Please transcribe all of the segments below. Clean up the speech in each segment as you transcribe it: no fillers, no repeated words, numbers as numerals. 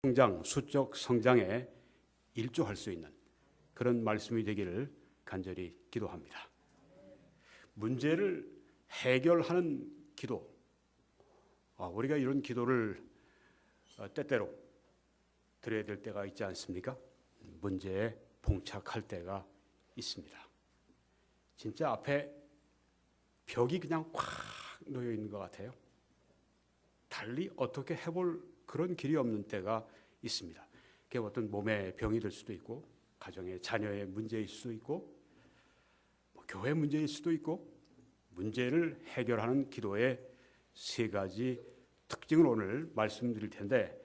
성장, 수적 성장에 일조할 수 있는 그런 말씀이 되기를 간절히 기도합니다. 문제를 해결하는 기도, 우리가 이런 기도를 때때로 드려야 될 때가 있지 않습니까? 문제에 봉착할 때가 있습니다. 진짜 앞에 벽이 그냥 꽉 놓여 있는 것 같아요. 달리 어떻게 해볼 그런 길이 없는 때가 있습니다. 그게 어떤 몸의 병이 될 수도 있고, 가정의 자녀의 문제일 수도 있고, 교회 문제일 수도 있고, 문제를 해결하는 기도의 세 가지 특징을 오늘 말씀드릴 텐데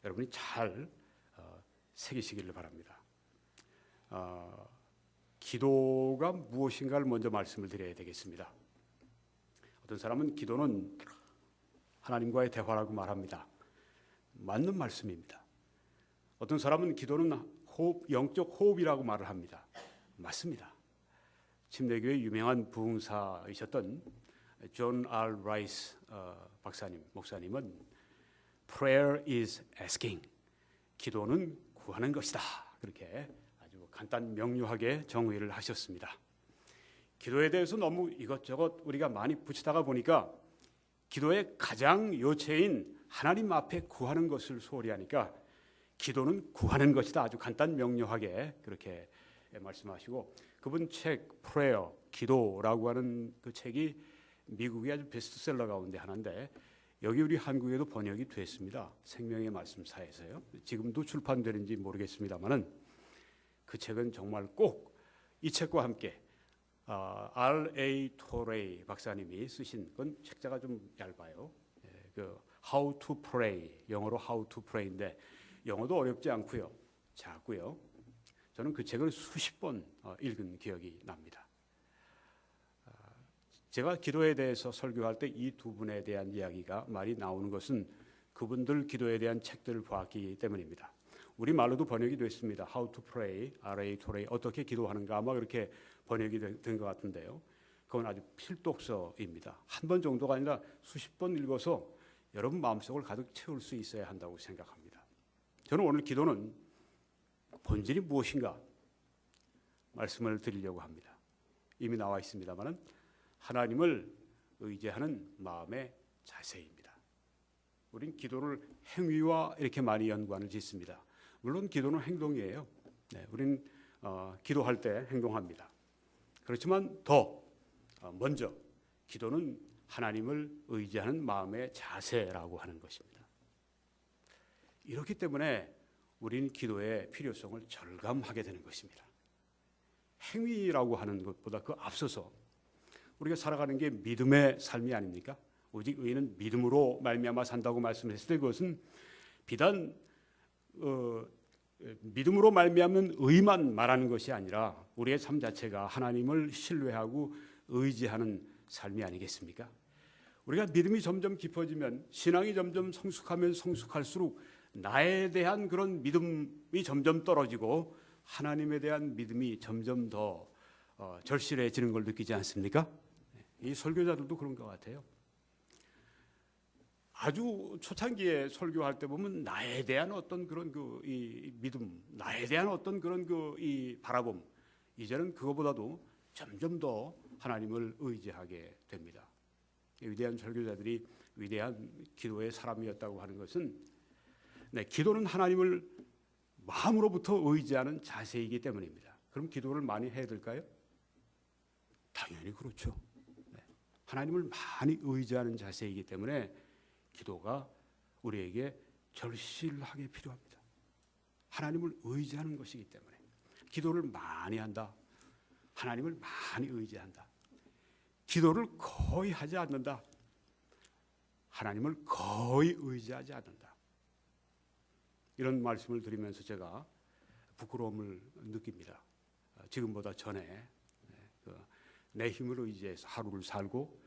여러분이 잘 새기시기를 바랍니다. 기도가 무엇인가를 먼저 말씀을 드려야 되겠습니다. 어떤 사람은 기도는 하나님과의 대화라고 말합니다. 맞는 말씀입니다. 어떤 사람은 기도는 호흡, 영적 호흡이라고 말을 합니다. 맞습니다. 침례교회 유명한 부흥사이셨던 존 R. 라이스 목사님은 Prayer is asking, 기도는 구하는 것이다, 그렇게 아주 간단 명료하게 정의를 하셨습니다. 기도에 대해서 너무 이것저것 우리가 많이 붙이다가 보니까 기도의 가장 요체인 하나님 앞에 구하는 것을 소홀히 하니까 기도는 구하는 것이다, 아주 간단 명료하게 그렇게 말씀하시고, 그분 책 Prayer, 기도라고 하는 그 책이 미국의 아주 베스트셀러 가운데 하나인데 여기 우리 한국에도 번역이 됐습니다. 생명의 말씀사에서요. 지금도 출판되는지 모르겠습니다만은 그 책은 정말 꼭 이 책과 함께 R.A. 토레이 박사님이 쓰신 건 책자가 좀 얇아요. 그 How to Pray, 영어로 How to Pray인데 영어도 어렵지 않고요, 작고요. 저는 그 책을 수십 번 읽은 기억이 납니다. 제가 기도에 대해서 설교할 때 이 두 분에 대한 이야기가 많이 나오는 것은 그분들 기도에 대한 책들을 보았기 때문입니다. 우리말로도 번역이 됐습니다. How to Pray, R.A. 토레이, 어떻게 기도하는가, 아마 그렇게 번역이 된 것 같은데요. 그건 아주 필독서입니다. 한 번 정도가 아니라 수십 번 읽어서 여러분 마음속을 가득 채울 수 있어야 한다고 생각합니다. 저는 오늘 기도는 본질이 무엇인가 말씀을 드리려고 합니다. 이미 나와 있습니다만은 하나님을 의지하는 마음의 자세입니다. 우린 기도를 행위와 이렇게 많이 연관을 짓습니다. 물론 기도는 행동이에요. 우린 기도할 때 행동합니다. 그렇지만 더 먼저 기도는 하나님을 의지하는 마음의 자세라고 하는 것입니다. 이렇기 때문에 우리는 기도의 필요성을 절감하게 되는 것입니다. 행위라고 하는 것보다 그 앞서서 우리가 살아가는 게 믿음의 삶이 아닙니까? 오직 의인은 믿음으로 말미암아 산다고 말씀했을 때 그것은 비단 믿음으로 말미암는 의만 말하는 것이 아니라 우리의 삶 자체가 하나님을 신뢰하고 의지하는 삶이 아니겠습니까? 우리가 믿음이 점점 깊어지면, 신앙이 점점 성숙하면 성숙할수록 나에 대한 그런 믿음이 점점 떨어지고 하나님에 대한 믿음이 점점 더 절실해지는 걸 느끼지 않습니까? 이 설교자들도 그런 것 같아요. 아주 초창기에 설교할 때 보면 나에 대한 어떤 그런 이 믿음, 나에 대한 어떤 그런 이 바라봄, 이제는 그거보다도 점점 더 하나님을 의지하게 됩니다. 위대한 설교자들이 위대한 기도의 사람이었다고 하는 것은 기도는 하나님을 마음으로부터 의지하는 자세이기 때문입니다. 그럼 기도를 많이 해야 될까요? 당연히 그렇죠. 하나님을 많이 의지하는 자세이기 때문에 기도가 우리에게 절실하게 필요합니다. 하나님을 의지하는 것이기 때문에 기도를 많이 한다. 하나님을 많이 의지한다. 기도를 거의 하지 않는다. 하나님을 거의 의지하지 않는다. 이런 말씀을 드리면서 제가 부끄러움을 느낍니다. 지금보다 전에 내 힘을 의지해서 하루를 살고,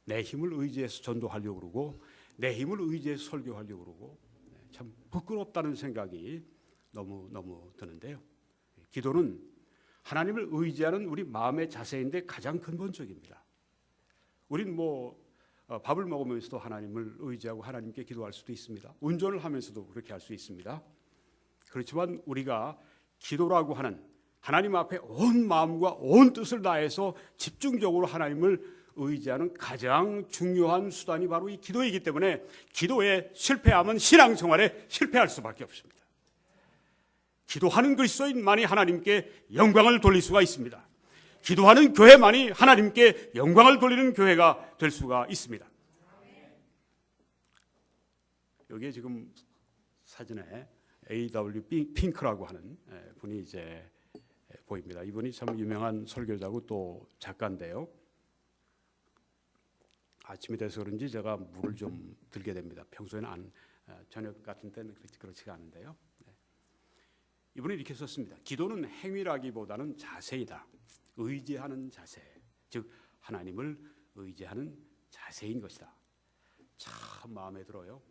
내 힘을 의지해서 전도하려고 그러고, 내 힘을 의지해서 설교하려고 그러고, 참 부끄럽다는 생각이 너무 드는데요. 기도는 하나님을 의지하는 우리 마음의 자세인데 가장 근본적입니다. 우린 밥을 먹으면서도 하나님을 의지하고 하나님께 기도할 수도 있습니다. 운전을 하면서도 그렇게 할 수 있습니다. 그렇지만 우리가 기도라고 하는 하나님 앞에 온 마음과 온 뜻을 다해서 집중적으로 하나님을 의지하는 가장 중요한 수단이 바로 이 기도이기 때문에 기도에 실패하면 신앙생활에 실패할 수밖에 없습니다. 기도하는 그리스도인만이 하나님께 영광을 돌릴 수가 있습니다. 기도하는 교회만이 하나님께 영광을 돌리는 교회가 될 수가 있습니다. 여기에 지금 사진에 A.W. 핑크라고 하는 분이 이제 보입니다. 이분이 참 유명한 설교자고 또 작가인데요. 아침이 돼서 그런지 제가 물을 좀 들게 됩니다. 평소에는 저녁 같은 때는 그렇지가 않은데요. 이분이 이렇게 썼습니다. 기도는 행위라기보다는 자세이다. 의지하는 자세, 즉 하나님을 의지하는 자세인 것이다. 참 마음에 들어요.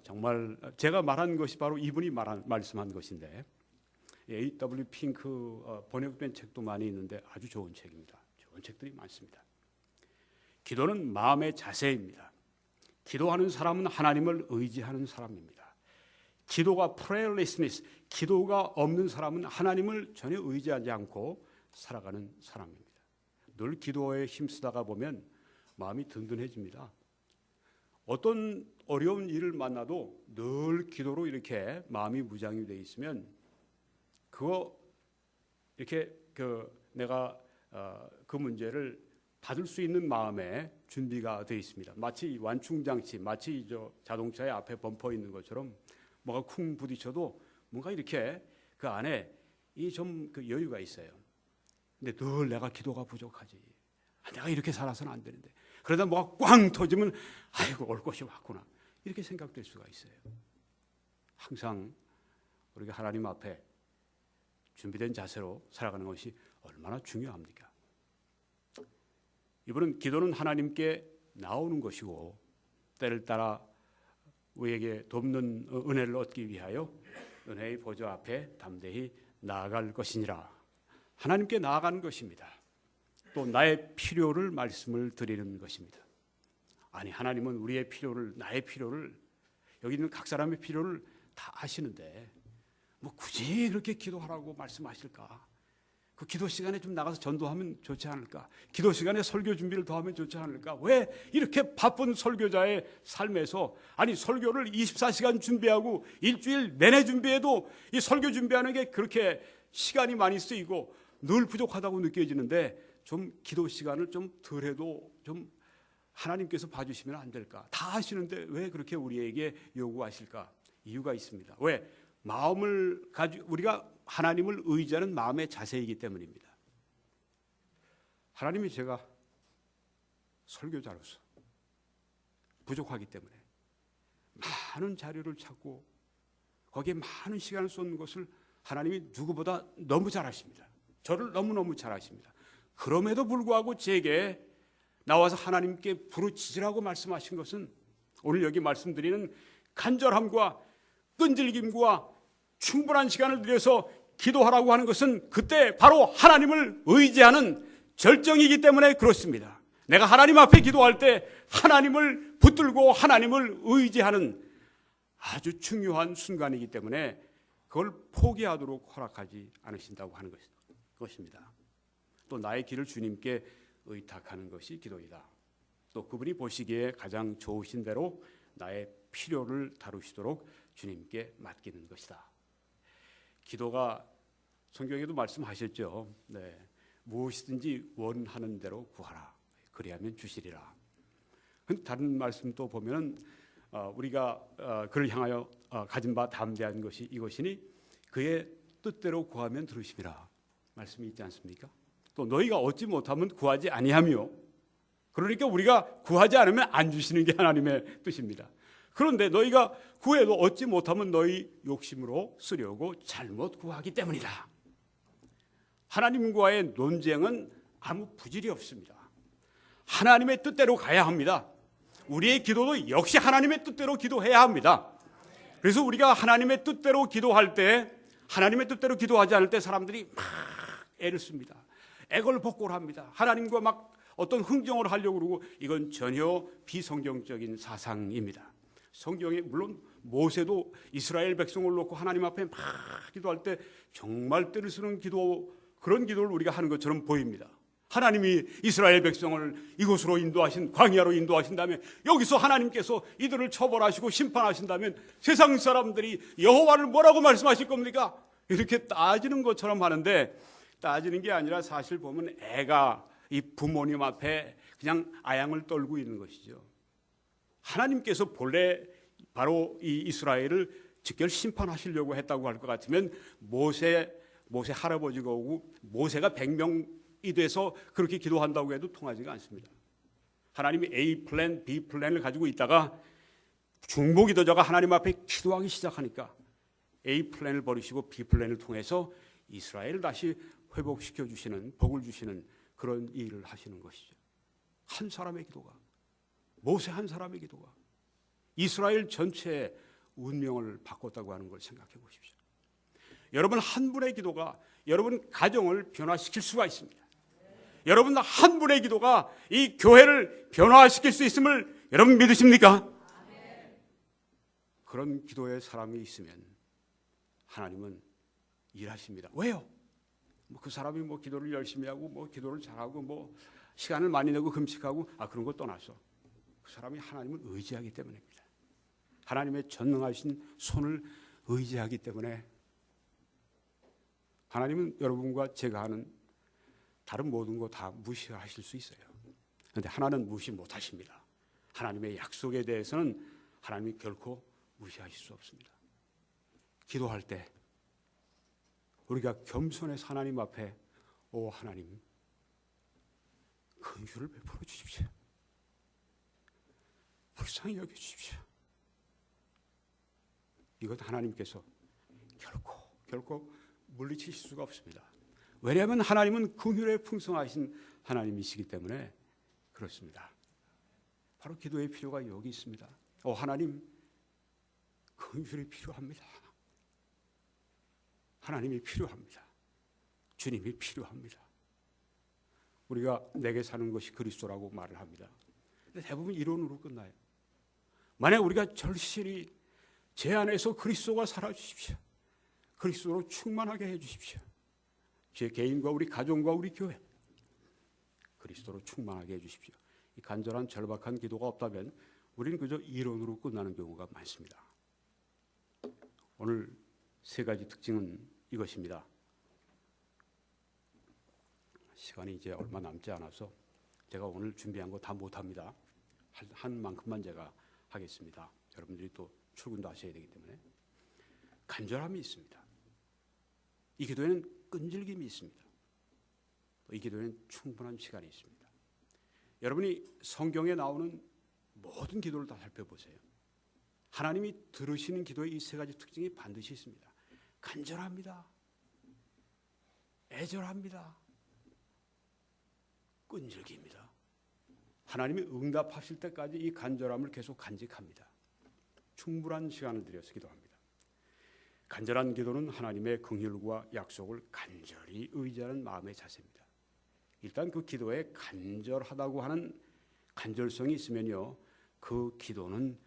정말 제가 말한 것이 바로 이분이 말씀한 것인데, A.W. 핑크 번역된 책도 많이 있는데 아주 좋은 책입니다. 좋은 책들이 많습니다. 기도는 마음의 자세입니다. 기도하는 사람은 하나님을 의지하는 사람입니다. 기도가 prayerlessness, 기도가 없는 사람은 하나님을 전혀 의지하지 않고 살아가는 사람입니다. 늘 기도에 힘쓰다가 보면 마음이 든든해집니다. 어떤 어려운 일을 만나도 늘 기도로 이렇게 마음이 무장이 되어 있으면 그거 이렇게 내가 그 문제를 받을 수 있는 마음의 준비가 되어 있습니다. 마치 완충장치, 마치 자동차의 앞에 범퍼 있는 것처럼 뭐가 쿵 부딪혀도 뭔가 이렇게 그 안에 좀 여유가 있어요. 근데 늘 내가 기도가 부족하지. 내가 이렇게 살아서는 안 되는데. 그러다 뭐가 꽝 터지면 아이고 올 것이 왔구나. 이렇게 생각될 수가 있어요. 항상 우리가 하나님 앞에 준비된 자세로 살아가는 것이 얼마나 중요합니까? 이분은 기도는 하나님께 나오는 것이고 때를 따라 우리에게 돕는 은혜를 얻기 위하여 은혜의 보좌 앞에 담대히 나아갈 것이니라. 하나님께 나아가는 것입니다. 또 나의 필요를 말씀을 드리는 것입니다. 아니 하나님은 우리의 필요를, 나의 필요를, 여기 있는 각 사람의 필요를 다 아시는데 뭐 굳이 그렇게 기도하라고 말씀하실까? 그 기도 시간에 좀 나가서 전도하면 좋지 않을까? 기도 시간에 설교 준비를 더 하면 좋지 않을까? 왜 이렇게 바쁜 설교자의 삶에서 아니 설교를 24시간 준비하고 일주일 내내 준비해도 이 설교 준비하는 게 그렇게 시간이 많이 쓰이고 늘 부족하다고 느껴지는데 좀 기도 시간을 좀 덜 해도 좀 하나님께서 봐주시면 안 될까? 다 하시는데 왜 그렇게 우리에게 요구하실까? 이유가 있습니다. 왜? 마음을 가지고 우리가 하나님을 의지하는 마음의 자세이기 때문입니다. 하나님이 제가 설교자로서 부족하기 때문에 많은 자료를 찾고 거기에 많은 시간을 쏟는 것을 하나님이 누구보다 너무 잘 아십니다. 저를 너무너무 잘 아십니다. 그럼에도 불구하고 제게 나와서 하나님께 부르짖으라고 말씀하신 것은 오늘 여기 말씀드리는 간절함과 끈질김과 충분한 시간을 들여서 기도하라고 하는 것은 그때 바로 하나님을 의지하는 절정이기 때문에 그렇습니다. 내가 하나님 앞에 기도할 때 하나님을 붙들고 하나님을 의지하는 아주 중요한 순간이기 때문에 그걸 포기하도록 허락하지 않으신다고 하는 것입니다. 또 나의 길을 주님께 의탁하는 것이 기도이다. 또 그분이 보시기에 가장 좋으신 대로 나의 필요를 다루시도록 주님께 맡기는 것이다. 기도가 성경에도 말씀하셨죠. 네, 무엇이든지 원하는 대로 구하라. 그리하면 주시리라. 다른 말씀도 보면 우리가 그를 향하여 가진 바 담대한 것이 이것이니 그의 뜻대로 구하면 들으심이라. 말씀이 있지 않습니까? 또 너희가 얻지 못하면 구하지 아니하며, 그러니까 우리가 구하지 않으면 안 주시는 게 하나님의 뜻입니다. 그런데 너희가 구해도 얻지 못하면 너희 욕심으로 쓰려고 잘못 구하기 때문이다. 하나님과의 논쟁은 아무 부질이 없습니다. 하나님의 뜻대로 가야 합니다. 우리의 기도도 역시 하나님의 뜻대로 기도해야 합니다. 그래서 우리가 하나님의 뜻대로 기도할 때, 하나님의 뜻대로 기도하지 않을 때 사람들이 막 애를 씁니다. 애걸복걸합니다. 하나님과 막 어떤 흥정을 하려고 그러고 이건 전혀 비성경적인 사상입니다. 성경에 물론 모세도 이스라엘 백성을 놓고 하나님 앞에 막 기도할 때 정말 때를 쓰는 기도, 그런 기도를 우리가 하는 것처럼 보입니다. 하나님이 이스라엘 백성을 이곳으로 인도하신, 광야로 인도하신 다음에 여기서 하나님께서 이들을 처벌하시고 심판하신다면 세상 사람들이 여호와를 뭐라고 말씀하실 겁니까? 이렇게 따지는 것처럼 하는데, 따지는 게 아니라 사실 보면 애가 이 부모님 앞에 그냥 아양을 떨고 있는 것이죠. 하나님께서 본래 바로 이 이스라엘을 직결 심판하시려고 했다고 할 것 같으면 모세 할아버지가 오고 모세가 100명이 돼서 그렇게 기도한다고 해도 통하지가 않습니다. 하나님이 A 플랜, B 플랜을 가지고 있다가 중보기도자가 하나님 앞에 기도하기 시작하니까 A 플랜을 버리시고 B 플랜을 통해서 이스라엘을 다시 회복시켜 주시는, 복을 주시는 그런 일을 하시는 것이죠. 한 사람의 기도가, 모세 한 사람의 기도가 이스라엘 전체의 운명을 바꿨다고 하는 걸 생각해 보십시오. 여러분 한 분의 기도가 여러분 가정을 변화시킬 수가 있습니다. 여러분 한 분의 기도가 이 교회를 변화시킬 수 있음을 여러분 믿으십니까? 그런 기도의 사람이 있으면 하나님은 일하십니다. 왜요? 그 사람이 기도를 열심히 하고 기도를 잘하고 시간을 많이 내고 금식하고 그런 거 떠나서 그 사람이 하나님을 의지하기 때문입니다. 하나님의 전능하신 손을 의지하기 때문에 하나님은 여러분과 제가 하는 다른 모든 거 다 무시하실 수 있어요. 그런데 하나는 무시 못하십니다. 하나님의 약속에 대해서는 하나님이 결코 무시하실 수 없습니다. 기도할 때 우리가 겸손해서 하나님 앞에 오 하나님 긍휼을 베풀어 주십시오. 불쌍히 여겨 주십시오. 이것 하나님께서 결코 물리치실 수가 없습니다. 왜냐하면 하나님은 긍휼에 풍성하신 하나님이시기 때문에 그렇습니다. 바로 기도의 필요가 여기 있습니다. 하나님 긍휼이 필요합니다. 하나님이 필요합니다. 주님이 필요합니다. 우리가 내게 사는 것이 그리스도라고 말을 합니다. 근데 대부분 이론으로 끝나요. 만약 우리가 절실히 제 안에서 그리스도가 살아주십시오. 그리스도로 충만하게 해주십시오. 제 개인과 우리 가정과 우리 교회 그리스도로 충만하게 해주십시오. 이 간절한 절박한 기도가 없다면 우리는 그저 이론으로 끝나는 경우가 많습니다. 오늘 세 가지 특징은 이것입니다. 시간이 이제 얼마 남지 않아서 제가 오늘 준비한 거 다 못합니다. 한 만큼만 제가 하겠습니다. 여러분들이 또 출근도 하셔야 되기 때문에. 간절함이 있습니다. 이 기도에는 끈질김이 있습니다. 이 기도에는 충분한 시간이 있습니다. 여러분이 성경에 나오는 모든 기도를 다 살펴보세요. 하나님이 들으시는 기도의 이 세 가지 특징이 반드시 있습니다. 간절합니다. 애절합니다. 끈질깁니다. 하나님이 응답하실 때까지 이 간절함을 계속 간직합니다. 충분한 시간을 들여서 기도합니다. 간절한 기도는 하나님의 긍휼과 약속을 간절히 의지하는 마음의 자세입니다. 일단 그 기도에 간절하다고 하는 간절성이 있으면요, 그 기도는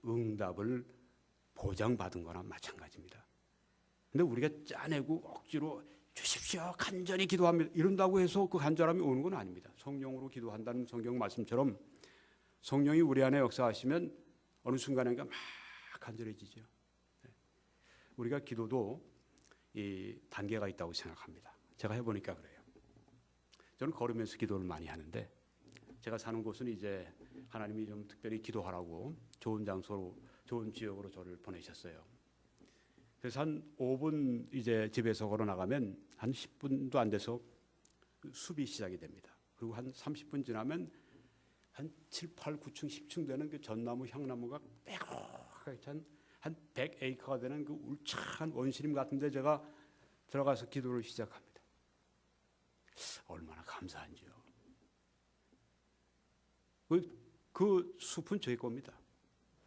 응답을 보장받은 거나 마찬가지입니다. 근데 우리가 짜내고 억지로 주십시오 간절히 기도합니다 이런다고 해서 그 간절함이 오는 건 아닙니다. 성령으로 기도한다는 성경 말씀처럼 성령이 우리 안에 역사하시면 어느 순간인가 막 간절해지죠. 우리가 기도도 이 단계가 있다고 생각합니다. 제가 해보니까 그래요. 저는 걸으면서 기도를 많이 하는데 제가 사는 곳은 이제 하나님이 좀 특별히 기도하라고 좋은 장소로, 좋은 지역으로 저를 보내셨어요. 그래서 한 5분 이제 집에서 걸어 나가면 한 10분도 안 돼서 숲이 시작이 됩니다. 그리고 한 30분 지나면 한 7, 8, 9층, 10층 되는 그 전나무, 향나무가 빼곡하게 한 100에이커가 되는 그 울창한 원시림 같은 데 제가 들어가서 기도를 시작합니다. 얼마나 감사한지요. 그 숲은 저희 겁니다.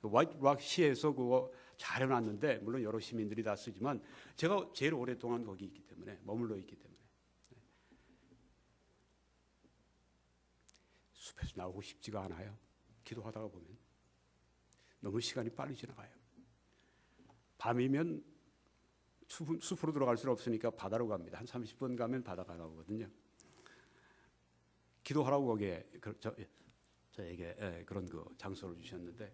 화이트 락 시에서 그거 잘 해놨는데 물론 여러 시민들이 다 쓰지만 제가 제일 오랫동안 거기 있기 때문에 머물러 있기 때문에 숲에서 나오고 싶지가 않아요. 기도하다가 보면 너무 시간이 빨리 지나가요. 밤이면 숲으로 들어갈 수 없으니까 바다로 갑니다. 한 30분 가면 바다가 나오거든요. 기도하라고 거기에 저에게 그런 그 장소를 주셨는데,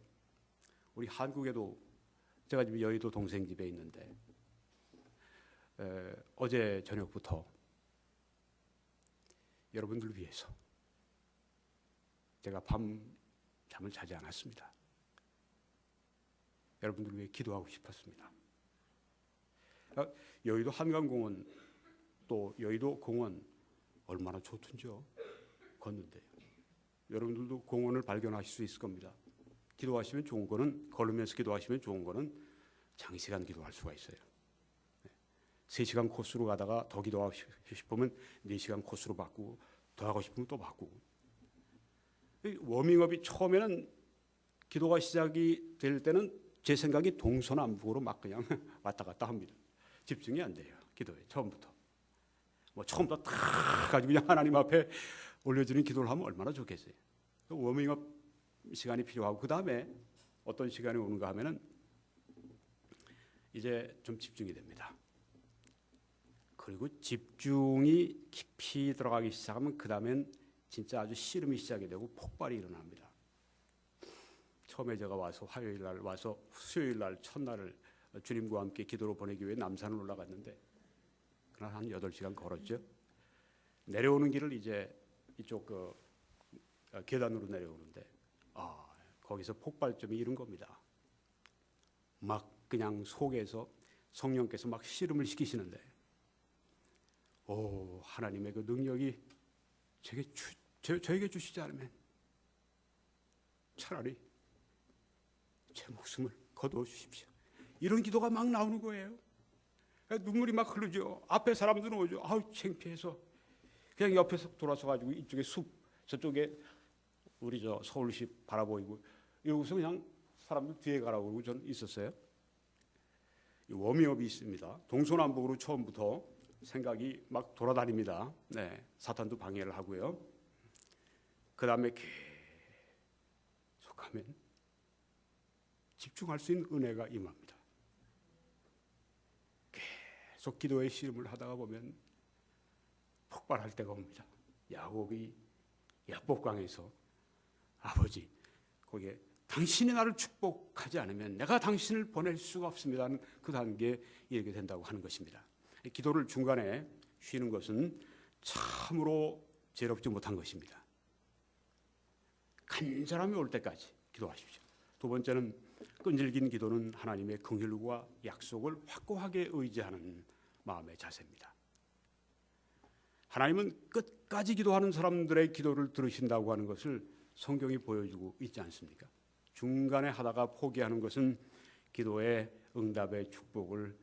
우리 한국에도 제가 지금 여의도 동생 집에 있는데 어제 저녁부터 여러분들 위해서 제가 밤 잠을 자지 않았습니다. 여러분들 위해 기도하고 싶었습니다. 여의도 한강공원 또 여의도 공원 얼마나 좋던지요. 걷는데요. 여러분들도 공원을 발견하실 수 있을 겁니다. 기도하시면 좋은 거는, 걸으면서 기도하시면 좋은 거는 장시간 기도할 수가 있어요. 3시간 코스로 가다가 더 기도하고 싶으면 4시간 코스로 바꾸고, 더 하고 싶으면 또 바꾸고. 워밍업이 처음에는 기도가 시작이 될 때는 제 생각이 동서남북으로 막 그냥 왔다 갔다 합니다. 집중이 안 돼요. 기도에 처음부터. 처음부터 다 가지고 그냥 하나님 앞에 올려주는 기도를 하면 얼마나 좋겠어요. 워밍업 시간이 필요하고, 그 다음에 어떤 시간이 오는가 하면은 이제 좀 집중이 됩니다. 그리고 집중이 깊이 들어가기 시작하면 그 다음엔 진짜 아주 씨름이 시작이 되고 폭발이 일어납니다. 처음에 제가 와서 화요일 날 와서 수요일 날 첫날을 주님과 함께 기도로 보내기 위해 남산을 올라갔는데, 그날 한 8시간 걸었죠. 내려오는 길을 이제 이쪽 계단으로 내려오는데 거기서 폭발점이 이른 겁니다. 막 그냥 속에서 성령께서 막 씨름을 시키시는데, 하나님의 그 능력이 저에게 주시지 않으면 차라리 제 목숨을 거두어 주십시오. 이런 기도가 막 나오는 거예요. 눈물이 막 흐르죠. 앞에 사람들은 오죠. 창피해서 그냥 옆에서 돌아서 가지고 이쪽에 숲, 저쪽에 우리 서울시 바라보이고, 여기서 그냥 사람들 뒤에 가라고 그러고 저는 있었어요. 워밍업이 있습니다. 동서남북으로 처음부터 생각이 막 돌아다닙니다. 사탄도 방해를 하고요. 그 다음에 계속하면 집중할 수 있는 은혜가 임합니다. 계속 기도의 씨름을 하다가 보면 폭발할 때가 옵니다. 야곱이 야복강에서 아버지, 거기에 당신이 나를 축복하지 않으면 내가 당신을 보낼 수가 없습니다 하는 그 단계에 이르게 된다고 하는 것입니다. 기도를 중간에 쉬는 것은 참으로 죄롭지 못한 것입니다. 간절함이 올 때까지 기도하십시오. 두 번째는, 끈질긴 기도는 하나님의 긍휼과 약속을 확고하게 의지하는 마음의 자세입니다. 하나님은 끝까지 기도하는 사람들의 기도를 들으신다고 하는 것을 성경이 보여주고 있지 않습니까? 중간에 하다가 포기하는 것은 기도의 응답의 축복을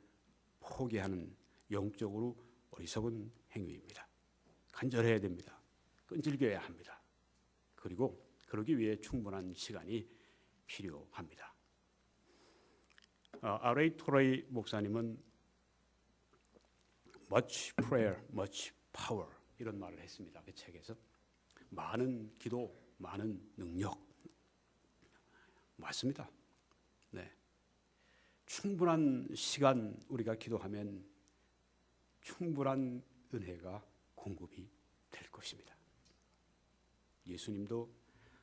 포기하는 영적으로 어리석은 행위입니다. 간절해야 됩니다. 끈질겨야 합니다. 그리고 그러기 위해 충분한 시간이 필요합니다. R.A. 토레이 목사님은 much prayer, much power 이런 말을 했습니다. 그 책에서 많은 기도, 많은 능력. 맞습니다. 충분한 시간 우리가 기도하면 충분한 은혜가 공급이 될 것입니다. 예수님도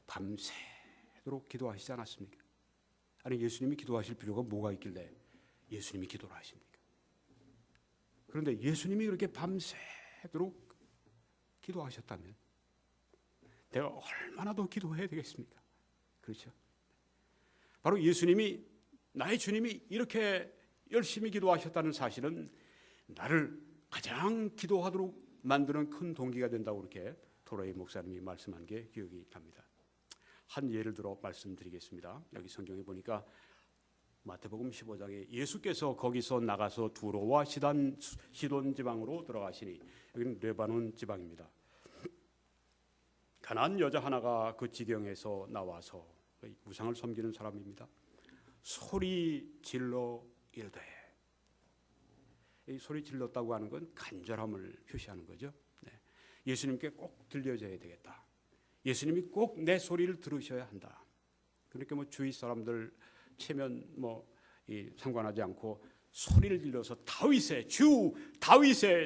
밤새도록 기도하시지 않았습니까? 아니, 예수님이 기도하실 필요가 뭐가 있길래 예수님이 기도를 하십니까? 그런데 예수님이 그렇게 밤새도록 기도하셨다면 내가 얼마나 더 기도해야 되겠습니까? 그렇죠? 바로 예수님이, 나의 주님이 이렇게 열심히 기도하셨다는 사실은 나를 가장 기도하도록 만드는 큰 동기가 된다고 그렇게 토레이 목사님이 말씀한 게 기억이 납니다. 한 예를 들어 말씀드리겠습니다. 여기 성경에 보니까 마태복음 15장에 예수께서 거기서 나가서 두로와 시돈 지방으로 들어가시니, 여기는 레바논 지방입니다. 가나안 여자 하나가 그 지경에서 나와서 우상을 섬기는 사람입니다. 소리 질러 이르되, 이 소리 질렀다고 하는 건 간절함을 표시하는 거죠. 예수님께 꼭 들려줘야 되겠다. 예수님이 꼭 내 소리를 들으셔야 한다. 그러니까 뭐 주위 사람들 체면 상관하지 않고 소리를 질러서 다윗의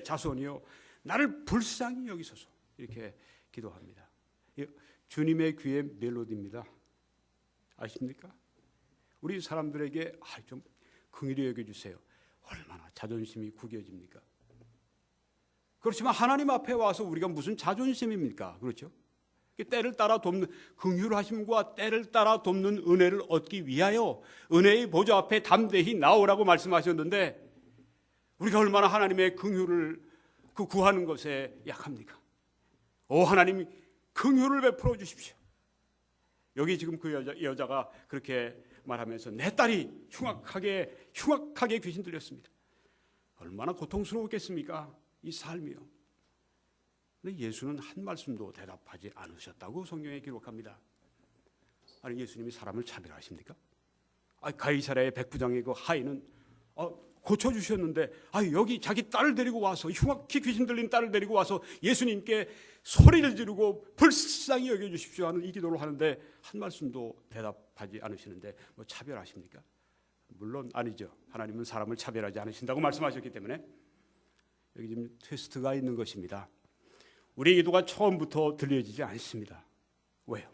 자손이요 나를 불쌍히 여기소서 이렇게 기도합니다. 주님의 귀의 멜로디입니다. 아십니까? 우리 사람들에게 좀 긍휼히 여겨주세요. 얼마나 자존심이 구겨집니까? 그렇지만 하나님 앞에 와서 우리가 무슨 자존심입니까? 그렇죠? 때를 따라 돕는 긍휼하심과 때를 따라 돕는 은혜를 얻기 위하여 은혜의 보좌 앞에 담대히 나오라고 말씀하셨는데 우리가 얼마나 하나님의 긍휼을 구하는 것에 약합니까? 오 하나님 긍휼을 베풀어 주십시오. 여기 지금 그 여자가 그렇게 말하면서 내 딸이 흉악하게 귀신 들렸습니다. 얼마나 고통스러웠겠습니까? 이 삶이요. 근데 예수는 한 말씀도 대답하지 않으셨다고 성경에 기록합니다. 아니 예수님이 사람을 차별하십니까? 가이사랴의 백부장의 그 하인은 고쳐주셨는데 여기 자기 딸을 데리고 와서 흉악히 귀신 들린 딸을 데리고 와서 예수님께 소리를 지르고 불쌍히 여겨주십시오 하는 이 기도를 하는데 한 말씀도 대답하지 않으시는데 뭐 차별하십니까? 물론 아니죠. 하나님은 사람을 차별하지 않으신다고 말씀하셨기 때문에 여기 지금 트위스트가 있는 것입니다. 우리의 기도가 처음부터 들려지지 않습니다. 왜요?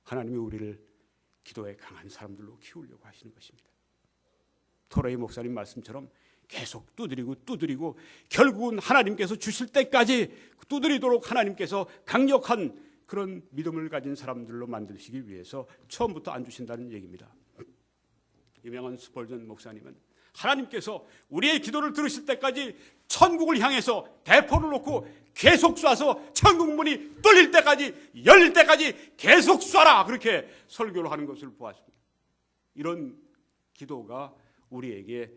하나님이 우리를 기도에 강한 사람들로 키우려고 하시는 것입니다. 토레이 목사님 말씀처럼 계속 두드리고 결국은 하나님께서 주실 때까지 두드리도록 하나님께서 강력한 그런 믿음을 가진 사람들로 만드시기 위해서 처음부터 안 주신다는 얘기입니다. 유명한 스펄전 목사님은 하나님께서 우리의 기도를 들으실 때까지 천국을 향해서 대포를 놓고 계속 쏴서 천국 문이 뚫릴 때까지 열릴 때까지 계속 쏴라 그렇게 설교를 하는 것을 보았습니다. 이런 기도가 우리에게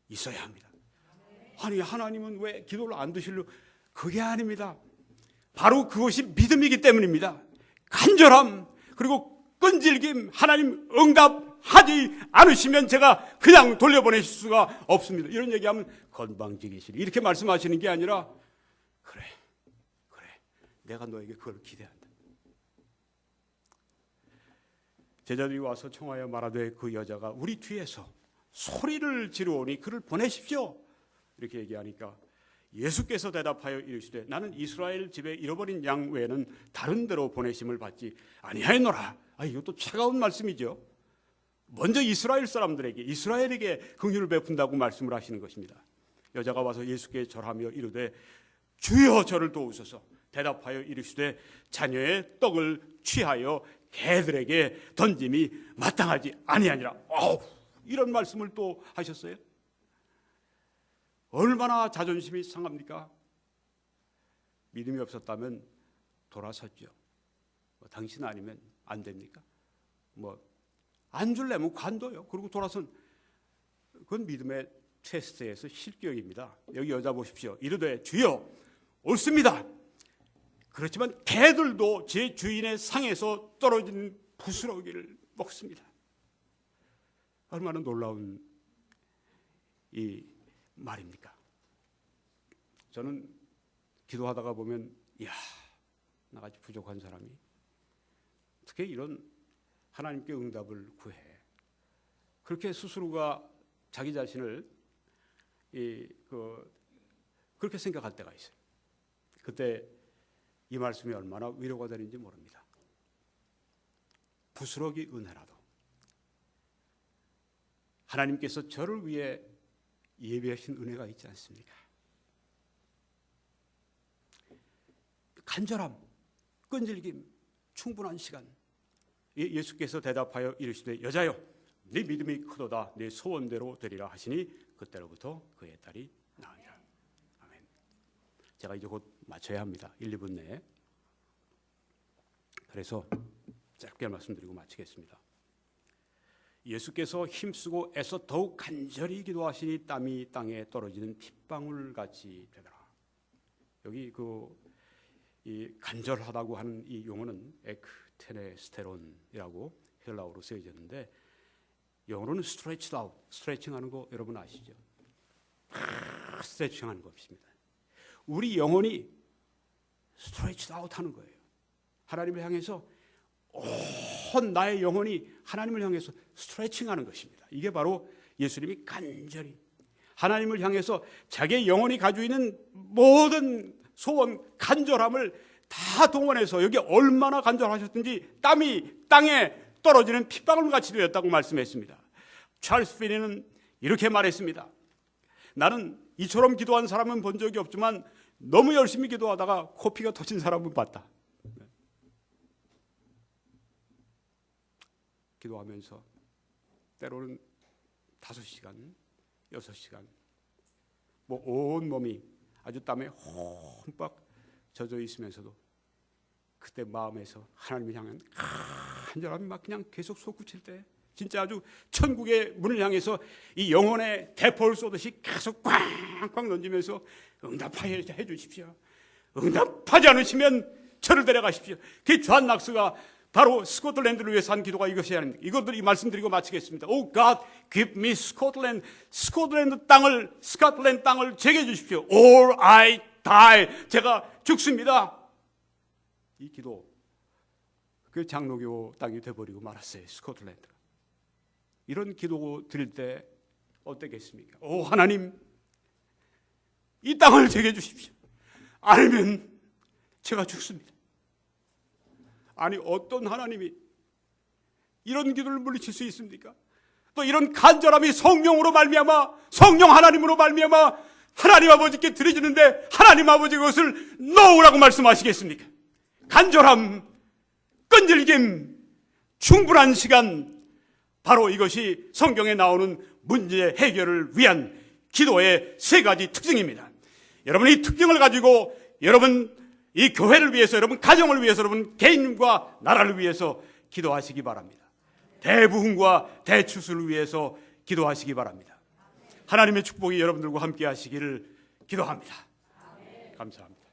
있어야 합니다. 아니 하나님은 왜 기도를 안 드시려고? 그게 아닙니다. 바로 그것이 믿음이기 때문입니다. 간절함 그리고 끈질김 하나님 응답하지 않으시면 제가 그냥 돌려보내실 수가 없습니다. 이런 얘기하면 건방지기시리 이렇게 말씀하시는 게 아니라 그래 내가 너에게 그걸 기대한다. 제자들이 와서 청하여 말하되 그 여자가 우리 뒤에서 소리를 지르오니 그를 보내십시오 이렇게 얘기하니까 예수께서 대답하여 이르시되 나는 이스라엘 집에 잃어버린 양 외에는 다른 데로 보내심을 받지 아니하였노라. 이것도 차가운 말씀이죠. 먼저 이스라엘에게 긍휼을 베푼다고 말씀을 하시는 것입니다. 여자가 와서 예수께 절하며 이르되 주여 저를 도우소서. 대답하여 이르시되 자녀의 떡을 취하여 개들에게 던짐이 마땅하지 아니하니라. 이런 말씀을 또 하셨어요. 얼마나 자존심이 상합니까? 믿음이 없었다면 돌아섰죠. 당신 아니면 안 됩니까? 안 줄래면 관둬요. 그리고 돌아선 그건 믿음의 테스트에서 실격입니다. 여기 여자 보십시오. 이르되 주여 옳습니다. 그렇지만 개들도 제 주인의 상에서 떨어진 부스러기를 먹습니다. 얼마나 놀라운 이 말입니까? 저는 기도하다가 보면 나같이 부족한 사람이 어떻게 이런 하나님께 응답을 구해. 그렇게 스스로가 자기 자신을 그렇게 생각할 때가 있어요. 그때 이 말씀이 얼마나 위로가 되는지 모릅니다. 부스러기 은혜라도 하나님께서 저를 위해 예비하신 은혜가 있지 않습니까? 간절함, 끈질김, 충분한 시간. 예수께서 대답하여 이르시되 여자여 네 믿음이 크도다 네 소원대로 되리라 하시니 그때로부터 그의 딸이 나으니라. 아멘. 제가 이제 곧 마쳐야 합니다. 1, 2분 내에. 그래서 짧게 말씀드리고 마치겠습니다. 예수께서 힘쓰고 애써 더욱 간절히 기도하시니 땀이 땅에 떨어지는 핏방울 같이 되더라. 여기 이 간절하다고 하는 이 용어는 에크테네스테론이라고 헬라어로 쓰여졌는데 영어로는 stretched out, 스트레칭하는 거 여러분 아시죠? 스트레칭하는 것입니다. 우리 영혼이 stretched out 하는 거예요. 하나님을 향해서 온 나의 영혼이 하나님을 향해서 스트레칭하는 것입니다. 이게 바로 예수님이 간절히 하나님을 향해서 자기의 영혼이 가지고 있는 모든 소원, 간절함을 다 동원해서, 여기 얼마나 간절하셨든지 땀이 땅에 떨어지는 핏방울 같이 되었다고 말씀했습니다. 찰스 피니는 이렇게 말했습니다. 나는 이처럼 기도한 사람은 본 적이 없지만 너무 열심히 기도하다가 코피가 터진 사람은 봤다. 기도하면서 때로는 5시간, 6시간 온 몸이 아주 땀에 홈박 젖어 있으면서도 그때 마음에서 하나님을 향한 간절함이 막 그냥 계속 솟구칠 때 진짜 아주 천국의 문을 향해서 이 영혼의 대포를 쏘듯이 계속 꽝꽝 던지면서 응답하여 주십시오. 응답하지 않으시면 저를 데려가십시오. 그 존 낙스가 바로 스코틀랜드를 위해서 한 기도가 이것이 아닙니까? 이것들이 말씀드리고 마치겠습니다. Oh God, give me Scotland. 스코틀랜드 땅을 제게 주십시오. Or I die. 제가 죽습니다. 이 기도, 그 장로교 땅이 돼버리고 말았어요. 스코틀랜드가. 이런 기도 드릴 때 어떻겠습니까? 오 하나님, 이 땅을 제게 주십시오. 아니면 제가 죽습니다. 아니, 어떤 하나님이 이런 기도를 물리칠 수 있습니까? 또 이런 간절함이 성령으로 말미암아, 성령 하나님으로 말미암아 하나님 아버지께 드려지는데 하나님 아버지 그것을 놓으라고 말씀하시겠습니까? 간절함, 끈질김, 충분한 시간, 바로 이것이 성경에 나오는 문제 해결을 위한 기도의 3가지 특징입니다. 여러분, 이 특징을 가지고 여러분 이 교회를 위해서, 여러분 가정을 위해서, 여러분 개인과 나라를 위해서 기도하시기 바랍니다. 대부흥과 대추수를 위해서 기도하시기 바랍니다. 하나님의 축복이 여러분들과 함께 하시기를 기도합니다. 감사합니다.